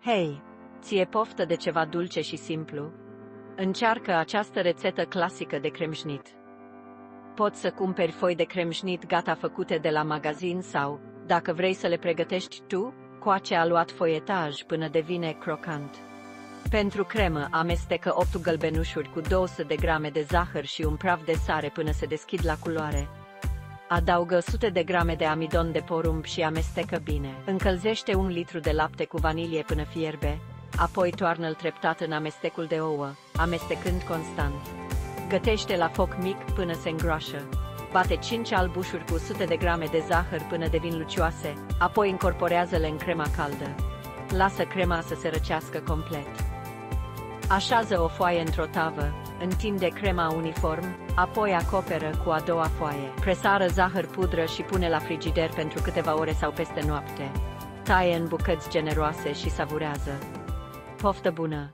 Hei, ție poftă de ceva dulce și simplu? Încearcă această rețetă clasică de cremșnit. Poți să cumperi foi de cremșnit gata făcute de la magazin sau, dacă vrei să le pregătești tu, coace aluat foietaj până devine crocant. Pentru cremă, amestecă 8 gălbenușuri cu 200 de grame de zahăr și un praf de sare până se deschid la culoare. Adaugă 100 de grame de amidon de porumb și amestecă bine. Încălzește 1 litru de lapte cu vanilie până fierbe, apoi toarnă-l treptat în amestecul de ouă, amestecând constant. Gătește la foc mic până se îngroașă. Bate 5 albușuri cu 100 de grame de zahăr până devin lucioase, apoi incorporează-le în crema caldă. Lasă crema să se răcească complet. Așează o foaie într-o tavă, întinde crema uniform, apoi acoperă cu a doua foaie. Presară zahăr pudră și pune la frigider pentru câteva ore sau peste noapte. Taie în bucăți generoase și savurează. Poftă bună!